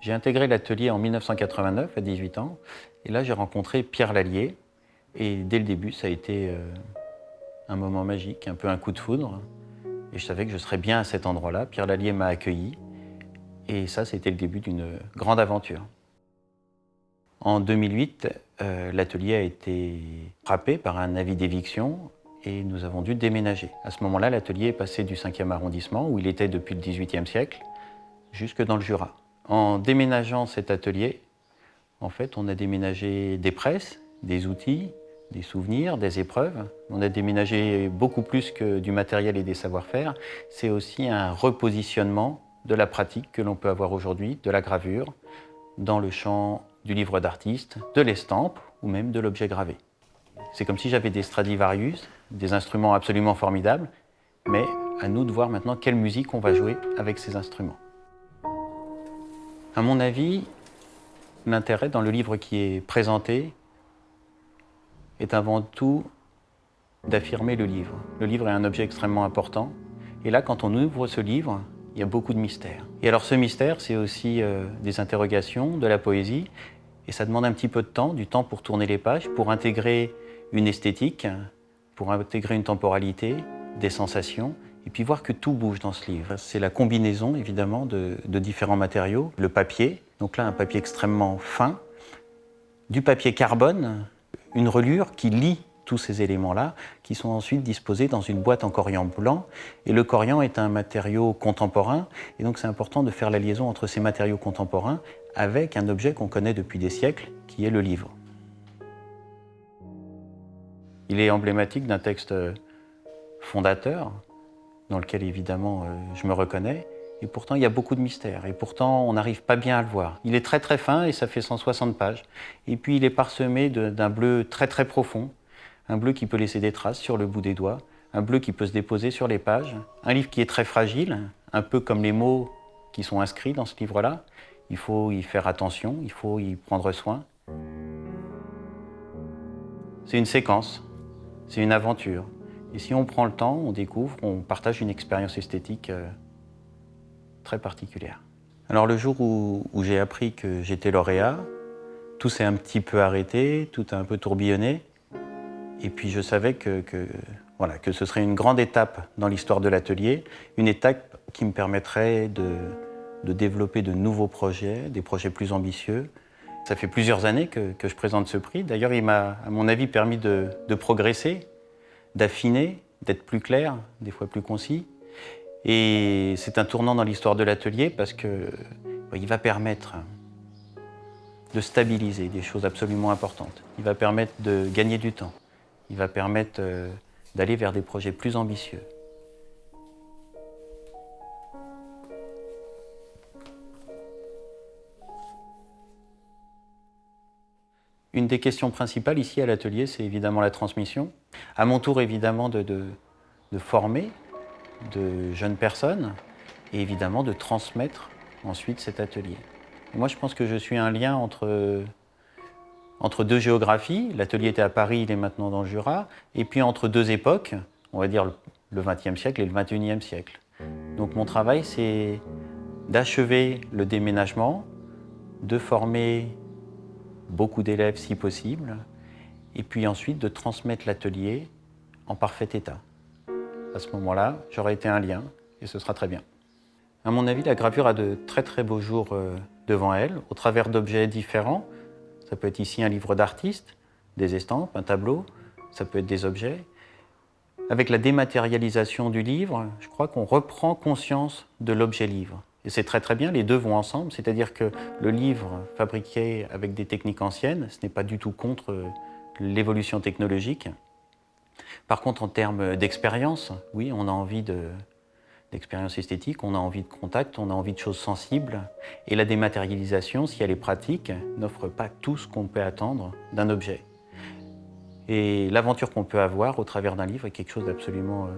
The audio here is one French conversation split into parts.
J'ai intégré l'atelier en 1989, à 18 ans, et là j'ai rencontré Pierre Lallier, et dès le début ça a été un moment magique, un peu un coup de foudre, et je savais que je serais bien à cet endroit-là. Pierre Lallier m'a accueilli, et ça c'était le début d'une grande aventure. En 2008, l'atelier a été frappé par un avis d'éviction, et nous avons dû déménager. À ce moment-là, l'atelier est passé du 5e arrondissement, où il était depuis le XVIIIe siècle, jusque dans le Jura. En déménageant cet atelier, en fait, on a déménagé des presses, des outils, des souvenirs, des épreuves. On a déménagé beaucoup plus que du matériel et des savoir-faire. C'est aussi un repositionnement de la pratique que l'on peut avoir aujourd'hui, de la gravure, dans le champ du livre d'artiste, de l'estampe ou même de l'objet gravé. C'est comme si j'avais des Stradivarius, des instruments absolument formidables, mais à nous de voir maintenant quelle musique on va jouer avec ces instruments. À mon avis, l'intérêt dans le livre qui est présenté est avant tout d'affirmer le livre. Le livre est un objet extrêmement important. Et là, quand on ouvre ce livre, il y a beaucoup de mystères. Et alors ce mystère, c'est aussi des interrogations, de la poésie. Et ça demande un petit peu de temps, du temps pour tourner les pages, pour intégrer une esthétique, pour intégrer une temporalité, des sensations, et puis voir que tout bouge dans ce livre. C'est la combinaison, évidemment, de différents matériaux. Le papier, donc là, un papier extrêmement fin, du papier carbone, une relure qui lie tous ces éléments-là, qui sont ensuite disposés dans une boîte en corian blanc. Et le corian est un matériau contemporain, et donc c'est important de faire la liaison entre ces matériaux contemporains avec un objet qu'on connaît depuis des siècles, qui est le livre. Il est emblématique d'un texte fondateur, dans lequel évidemment je me reconnais, et pourtant il y a beaucoup de mystères, et pourtant on n'arrive pas bien à le voir. Il est très très fin et ça fait 160 pages, et puis il est parsemé d'un bleu très très profond, un bleu qui peut laisser des traces sur le bout des doigts, un bleu qui peut se déposer sur les pages, un livre qui est très fragile, un peu comme les mots qui sont inscrits dans ce livre-là. Il faut y faire attention, il faut y prendre soin. C'est une séquence, c'est une aventure. Et si on prend le temps, on découvre, on partage une expérience esthétique très particulière. Alors le jour où j'ai appris que j'étais lauréat, tout s'est un petit peu arrêté, tout a un peu tourbillonné. Et puis je savais que ce serait une grande étape dans l'histoire de l'atelier, une étape qui me permettrait de développer de nouveaux projets, des projets plus ambitieux. Ça fait plusieurs années que je présente ce prix. D'ailleurs, il m'a, à mon avis, permis de progresser, d'affiner, d'être plus clair, des fois plus concis. Et c'est un tournant dans l'histoire de l'atelier parce qu'il va permettre de stabiliser des choses absolument importantes. Il va permettre de gagner du temps. Il va permettre d'aller vers des projets plus ambitieux. Une des questions principales ici à l'atelier, c'est évidemment la transmission. À mon tour, évidemment, de former de jeunes personnes et évidemment de transmettre ensuite cet atelier. Et moi, je pense que je suis un lien entre deux géographies. L'atelier était à Paris, il est maintenant dans le Jura. Et puis entre deux époques, on va dire le XXe siècle et le XXIe siècle. Donc mon travail, c'est d'achever le déménagement, de former beaucoup d'élèves si possible, et puis ensuite de transmettre l'atelier en parfait état. À ce moment-là, j'aurai été un lien, et ce sera très bien. À mon avis, la gravure a de très très beaux jours devant elle, au travers d'objets différents. Ça peut être ici un livre d'artiste, des estampes, un tableau, ça peut être des objets. Avec la dématérialisation du livre, je crois qu'on reprend conscience de l'objet livre. Et c'est très très bien, les deux vont ensemble, c'est-à-dire que le livre fabriqué avec des techniques anciennes, ce n'est pas du tout contre l'évolution technologique. Par contre, en termes d'expérience, oui, on a envie d'expérience esthétique, on a envie de contact, on a envie de choses sensibles. Et la dématérialisation, si elle est pratique, n'offre pas tout ce qu'on peut attendre d'un objet. Et l'aventure qu'on peut avoir au travers d'un livre est quelque chose d'absolument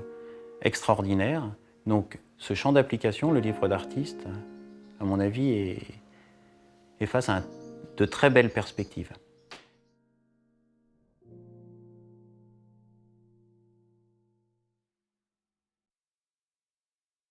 extraordinaire. Donc ce champ d'application, le livre d'artiste, à mon avis, est face à de très belles perspectives.